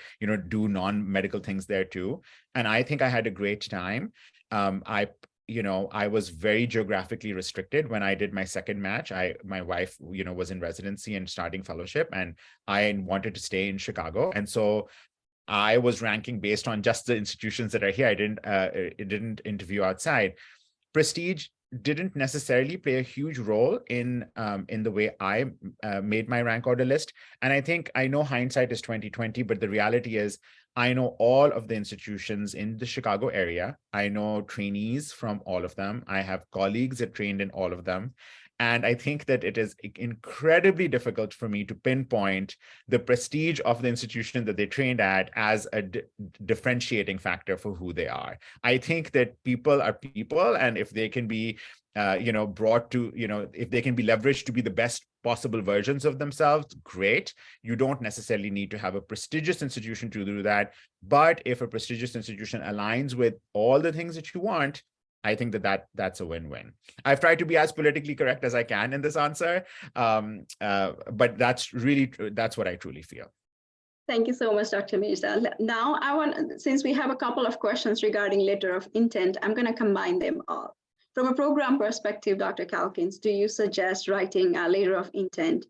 do non-medical things there too. And I think I had a great time. I was very geographically restricted when I did my second match. My wife, was in residency and starting fellowship, and I wanted to stay in Chicago. And so I was ranking based on just the institutions that are here. I didn't interview outside. Prestige didn't necessarily play a huge role in the way I made my rank order list. And I know hindsight is 2020, but the reality is I know all of the institutions in the Chicago area. I know trainees from all of them. I have colleagues that trained in all of them. And I think that it is incredibly difficult for me to pinpoint the prestige of the institution that they trained at as a differentiating factor for who they are. I think that people are people, and if they can be brought to, if they can be leveraged to be the best possible versions of themselves, great. You don't necessarily need to have a prestigious institution to do that. But if a prestigious institution aligns with all the things that you want, I think that's a win-win. I've tried to be as politically correct as I can in this answer, but that's what I truly feel. Thank you so much, Dr. Mirza. Now, since we have a couple of questions regarding letter of intent, I'm going to combine them all. From a program perspective, Dr. Calkins, do you suggest writing a letter of intent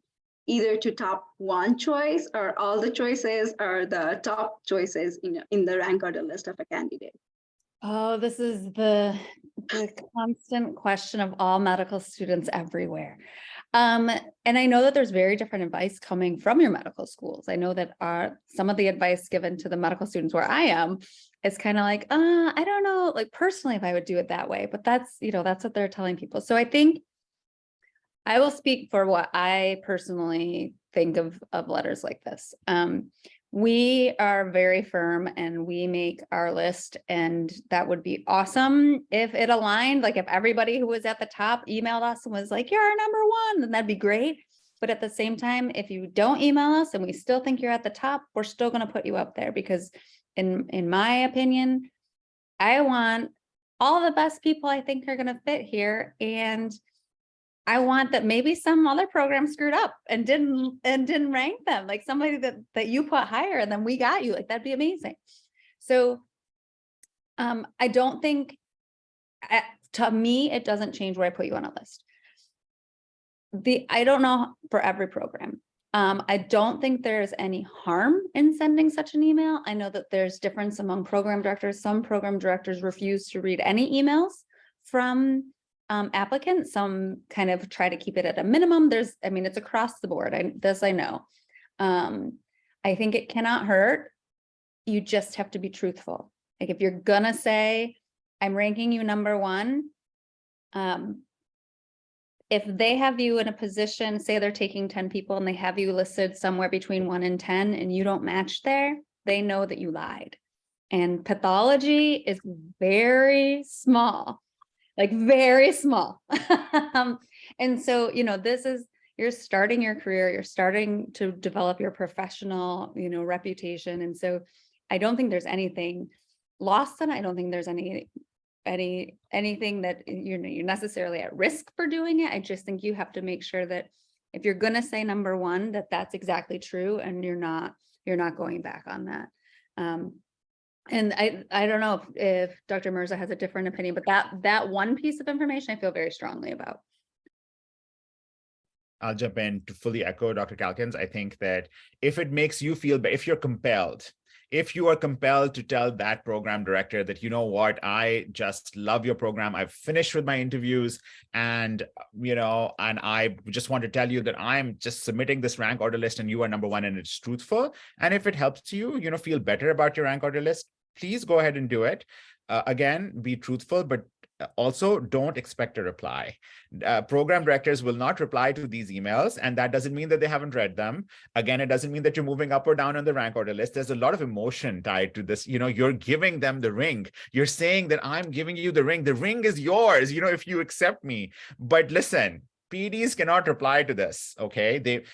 either to top one choice, or all the choices, or the top choices in the rank order list of a candidate? Oh, this is the constant question of all medical students everywhere. And I know that there's very different advice coming from your medical schools. I know that some of the advice given to the medical students where I am is kind of like, I don't know, like personally, if I would do it that way, but that's what they're telling people. So I think I will speak for what I personally think of letters like this. We are very firm and we make our list, and that would be awesome if it aligned. Like if everybody who was at the top emailed us and was like, you're our number one, then that'd be great. But at the same time, if you don't email us and we still think you're at the top, we're still going to put you up there, because in my opinion, I want all the best people I think are going to fit here. And I want that maybe some other program screwed up and didn't rank them, like somebody that you put higher and then we got you, like that'd be amazing. So I don't think, to me, it doesn't change where I put you on a list. I don't know for every program. I don't think there's any harm in sending such an email. I know that there's difference among program directors. Some program directors refuse to read any emails from applicants. Some kind of try to keep it at a minimum. It's across the board. I know. I think it cannot hurt. You just have to be truthful. Like if you're gonna say, I'm ranking you number one, if they have you in a position, say they're taking 10 people and they have you listed somewhere between 1 and 10 and you don't match there, they know that you lied. And pathology is very small, like very small. And so, you're starting your career, you're starting to develop your professional, reputation. And so I don't think there's anything lost, and I don't think there's anything that you're necessarily at risk for doing it. I just think you have to make sure that if you're going to say number one, that that's exactly true, and you're not going back on that. And I don't know if Dr. Mirza has a different opinion, but that one piece of information I feel very strongly about. I'll jump in to fully echo Dr. Calkins. I think that if it makes you feel better, if you are compelled to tell that program director that, you know what, I just love your program, I've finished with my interviews, and I just want to tell you that I'm just submitting this rank order list and you are number one and it's truthful. And if it helps you, feel better about your rank order list, please go ahead and do it. Again, be truthful, but also don't expect a reply. Program directors will not reply to these emails, and that doesn't mean that they haven't read them. Again, it doesn't mean that you're moving up or down on the rank order list. There's a lot of emotion tied to this. You're giving them the ring. You're saying that I'm giving you the ring. The ring is yours, if you accept me. But listen, PDs cannot reply to this, okay? They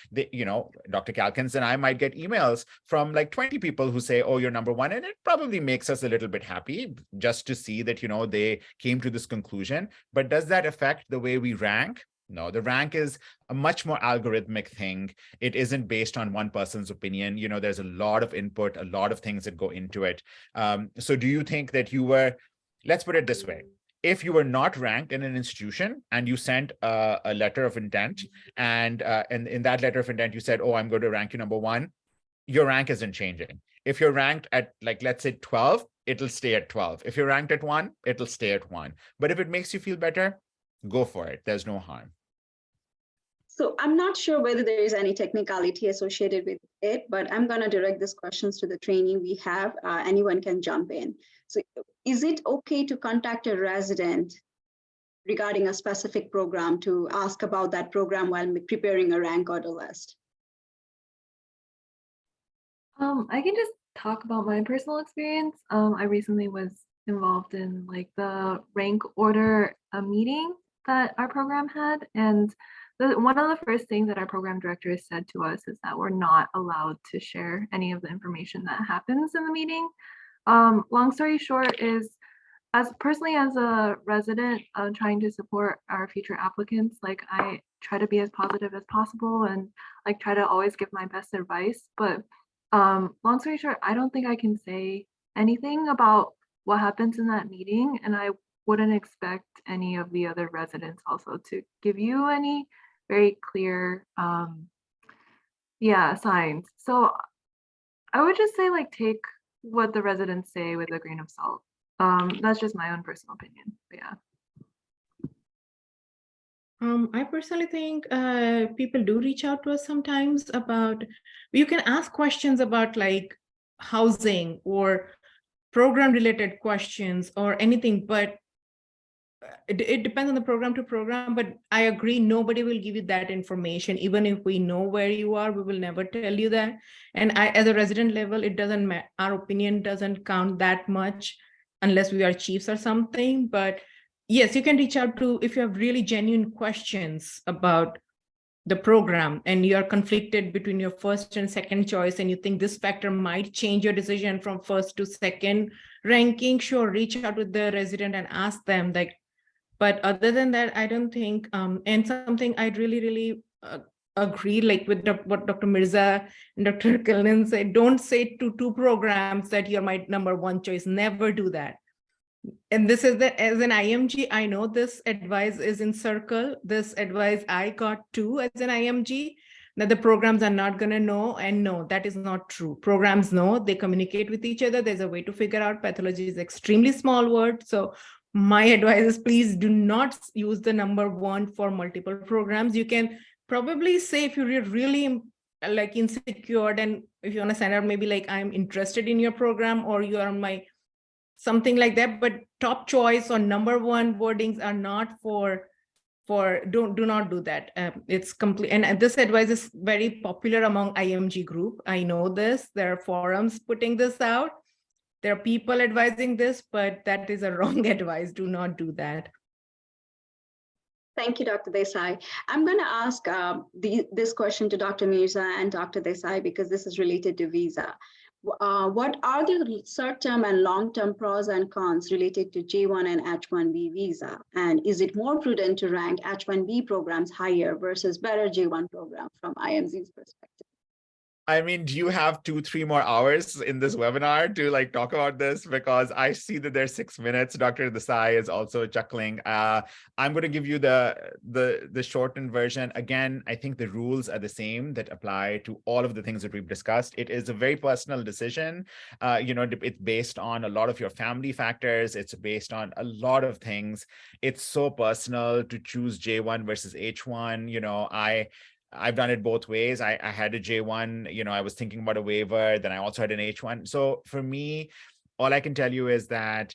Dr. Calkins and I might get emails from like 20 people who say, oh, you're number one. And it probably makes us a little bit happy just to see that, they came to this conclusion. But does that affect the way we rank? No, the rank is a much more algorithmic thing. It isn't based on one person's opinion. There's a lot of input, a lot of things that go into it. So do you think that let's put it this way. If you were not ranked in an institution and you sent a letter of intent, and in that letter of intent, you said, oh, I'm going to rank you number one, your rank isn't changing. If you're ranked at, like, let's say 12, it'll stay at 12. If you're ranked at 1, it'll stay at 1. But if it makes you feel better, go for it. There's no harm. So I'm not sure whether there is any technicality associated with it, but I'm going to direct these questions to the trainee we have. Anyone can jump in. So is it okay to contact a resident regarding a specific program to ask about that program while preparing a rank order list? I can just talk about my personal experience. I recently was involved in like the rank order meeting that our program had, and one of the first things that our program director said to us is that we're not allowed to share any of the information that happens in the meeting. Long story short is, as a resident trying to support our future applicants, like I try to be as positive as possible and like try to always give my best advice. But long story short, I don't think I can say anything about what happens in that meeting, and I wouldn't expect any of the other residents also to give you any very clear signs. So I would just say, like, take what the residents say with a grain of salt. That's just my own personal opinion, but yeah. I personally think people do reach out to us sometimes about, you can ask questions about like housing or program related questions or anything, but it depends on the program to program. But I agree, nobody will give you that information. Even if we know where you are, we will never tell you that. And as a resident level, it doesn't matter. Our opinion doesn't count that much unless we are chiefs or something. But yes, you can reach out to, if you have really genuine questions about the program and you are conflicted between your first and second choice, and you think this factor might change your decision from first to second ranking, sure, reach out with the resident and ask them, like. But other than that, I don't think, and something I'd really agree, like with what Dr. Mirza and Dr. Killen said, don't say to two programs that you're my number one choice, never do that. And this is that, as an IMG, I know this advice is in circle. This advice I got too as an IMG, that the programs are not going to know. And no, that is not true. Programs know, they communicate with each other. There's a way to figure out. Pathology is extremely small word. So my advice is, please do not use the number one for multiple programs. You can probably say, if you're really like insecure, and if you want to send out maybe like, I'm interested in your program, or you are on my something like that, but top choice or number one wordings are not do not do that. It's complete. And this advice is very popular among IMG group. I know this, there are forums putting this out. There are people advising this, but that is a wrong advice. Do not do that. Thank you, Dr. Desai. I'm going to ask this question to Dr. Mirza and Dr. Desai, because this is related to visa. What are the short-term and long-term pros and cons related to J1 and H1B visa? And is it more prudent to rank H1B programs higher versus better J1 program from IMZ's perspective? I mean, do you have 2-3 more hours in this webinar to like talk about this? Because I see that there's 6 minutes. Dr. Desai is also chuckling. I'm going to give you the shortened version. Again, I think the rules are the same that apply to all of the things that we've discussed. It is a very personal decision. It's based on a lot of your family factors. It's based on a lot of things. It's so personal to choose J1 versus H1. I've done it both ways. I had a J1, I was thinking about a waiver, then I also had an H1. So for me, all I can tell you is that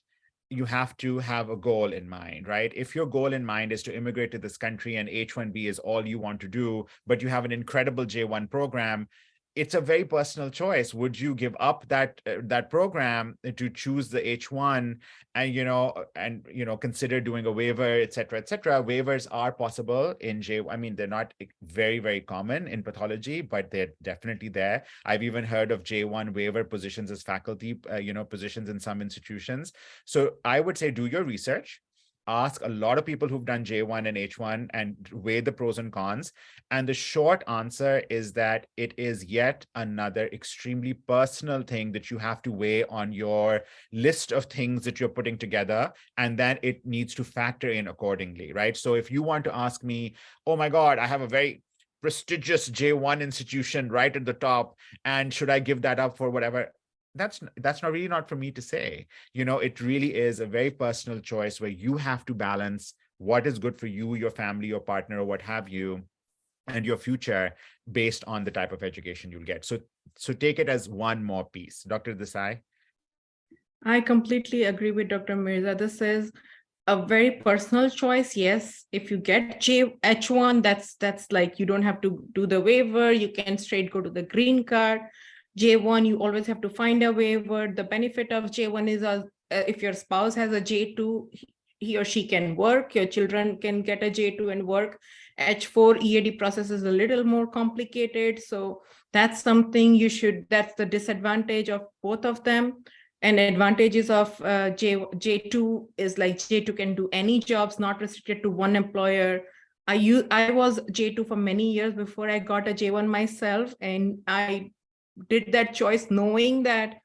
you have to have a goal in mind, right? If your goal in mind is to immigrate to this country and H1B is all you want to do, but you have an incredible J1 program, it's a very personal choice. Would you give up that program to choose the H1 and consider doing a waiver, et cetera, et cetera? Waivers are possible in J1. I mean, they're not very, very common in pathology, but they're definitely there. I've even heard of J1 waiver positions as faculty, positions in some institutions. So I would say do your research. Ask a lot of people who've done J1 and H1 and weigh the pros and cons. And the short answer is that it is yet another extremely personal thing that you have to weigh on your list of things that you're putting together, and then it needs to factor in accordingly, right? So if you want to ask me, oh my God, I have a very prestigious J1 institution right at the top, and should I give that up for whatever? That's not for me to say. It really is a very personal choice where you have to balance what is good for you, your family, your partner, or what have you, and your future based on the type of education you'll get. So take it as one more piece. Dr. Desai? I completely agree with Dr. Mirza. This is a very personal choice. Yes, if you get H1, that's like you don't have to do the waiver. You can straight go to the green card. J1, you always have to find a waiver. The benefit of J1 is if your spouse has a J2, he or she can work. Your children can get a J2 and work. H4 EAD process is a little more complicated. So that's something that's the disadvantage of both of them. And advantages of J2 is like J2 can do any jobs, not restricted to one employer. I was J2 for many years before I got a J1 myself, and I did that choice knowing that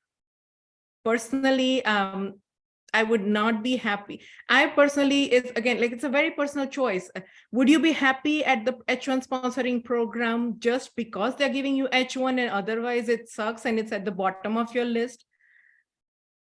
personally I would not be happy. I personally it's a very personal choice. Would you be happy at the H1 sponsoring program just because they're giving you H1 and otherwise it sucks and it's at the bottom of your list?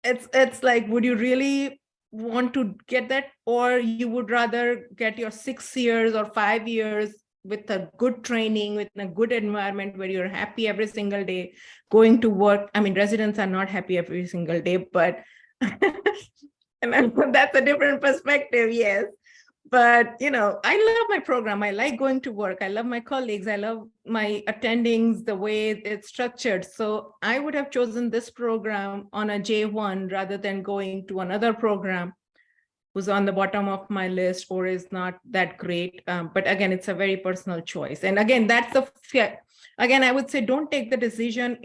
It's like, would you really want to get that, or you would rather get your 6 years or 5 years with a good training, with a good environment where you're happy every single day going to work? I mean, residents are not happy every single day, but and that's a different perspective, yes. But, I love my program. I like going to work. I love my colleagues. I love my attendings, the way it's structured. So I would have chosen this program on a J1 rather than going to another program who's on the bottom of my list or is not that great. But again, it's a very personal choice. And again, that's the fear. Again, I would say don't take the decision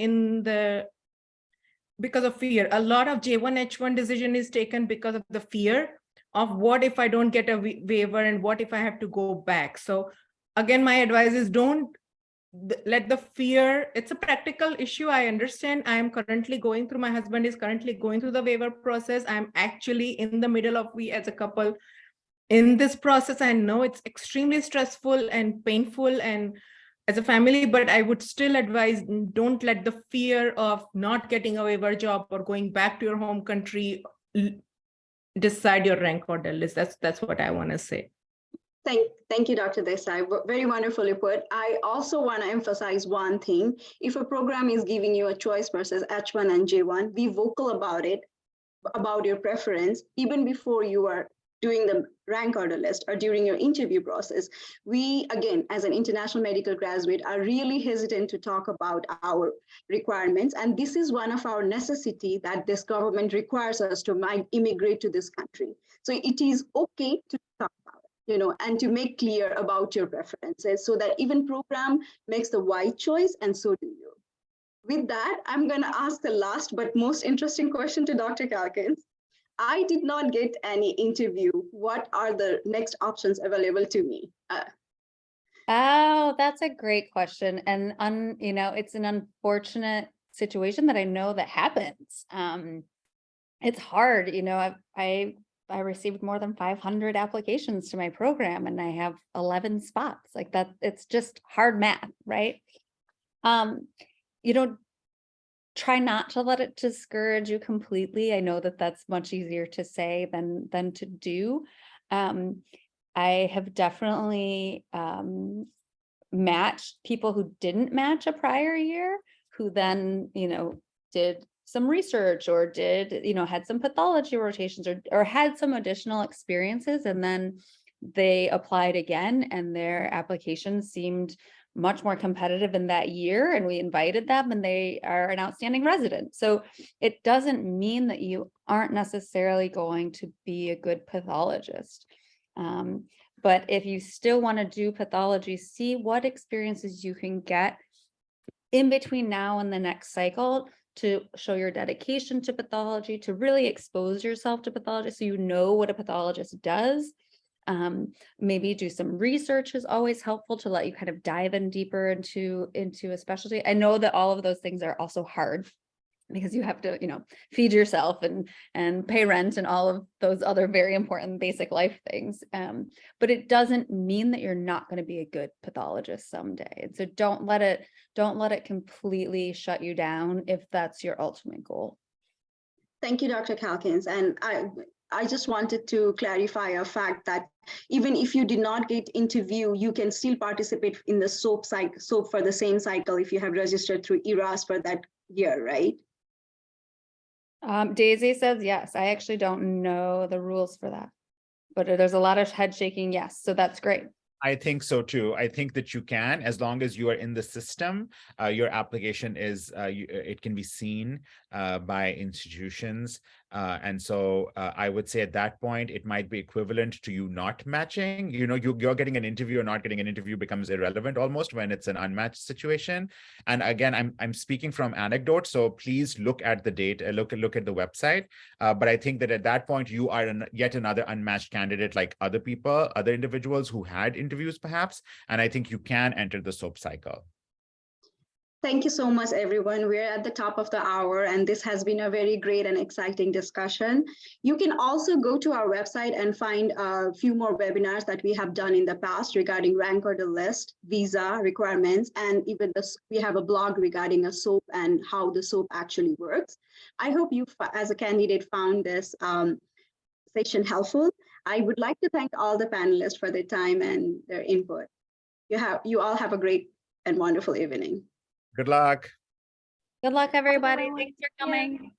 because of fear. A lot of J1, H1 decision is taken because of the fear of what if I don't get a waiver and what if I have to go back. So again, my advice is don't let the fear, it's a practical issue. I understand. I am currently going through, my husband is currently going through the waiver process. I'm actually in the middle of, we as a couple in this process. I know it's extremely stressful and painful and as a family, but I would still advise, don't let the fear of not getting a waiver job or going back to your home country decide your rank order list. That's what I want to say. Thank you, Dr. Desai. Very wonderfully put. I also want to emphasize one thing. If a program is giving you a choice versus H1 and J1, be vocal about it, about your preference, even before you are doing the rank order list or during your interview process. We, again, as an international medical graduate, are really hesitant to talk about our requirements. And this is one of our necessity that this government requires us to immigrate to this country. So it is okay to talk about it, and to make clear about your preferences so that even program makes the right choice and so do you. with that, I'm going to ask the last but most interesting question to Dr. Calkins. I did not get any interview. What are the next options available to me? Oh, that's a great question. And it's an unfortunate situation that I know that happens. It's hard, I received more than 500 applications to my program and I have 11 spots like that. It's just hard math, right? Try not to let it discourage you completely. I know that that's much easier to say than to do. I have definitely matched people who didn't match a prior year, who then, did some research or did, had some pathology rotations or had some additional experiences, and then they applied again and their application seemed much more competitive in that year, and we invited them and they are an outstanding resident. So it doesn't mean that you aren't necessarily going to be a good pathologist. But if you still want to do pathology, see what experiences you can get in between now and the next cycle to show your dedication to pathology, to really expose yourself to pathology so you know what a pathologist does. Maybe do some research is always helpful to let you kind of dive in deeper into a specialty. I know that all of those things are also hard because you have to, feed yourself and pay rent and all of those other very important basic life things. But it doesn't mean that you're not going to be a good pathologist someday. And so don't let it completely shut you down if that's your ultimate goal. Thank you, Dr. Calkins. And I just wanted to clarify a fact that even if you did not get interview, you can still participate in the SOAP for the same cycle if you have registered through ERAS for that year, right? Daisy says yes. I actually don't know the rules for that, but there's a lot of head shaking. Yes, so that's great. I think so too. I think that you can, as long as you are in the system, your application is, it can be seen by institutions. And so I would say at that point, it might be equivalent to you not matching. You're getting an interview or not getting an interview becomes irrelevant almost when it's an unmatched situation. And again, I'm speaking from anecdote, so please look at the data, look at the website. But I think that at that point, you are yet another unmatched candidate like other people, other individuals who had interviews perhaps. And I think you can enter the SOAP cycle. Thank you so much, everyone. We're at the top of the hour, and this has been a very great and exciting discussion. You can also go to our website and find a few more webinars that we have done in the past regarding rank order list, visa requirements, and even we have a blog regarding a SOAP and how the SOAP actually works. I hope you, as a candidate, found this session helpful. I would like to thank all the panelists for their time and their input. You all have a great and wonderful evening. Good luck. Good luck, everybody. everyone. Thanks for Yeah. coming.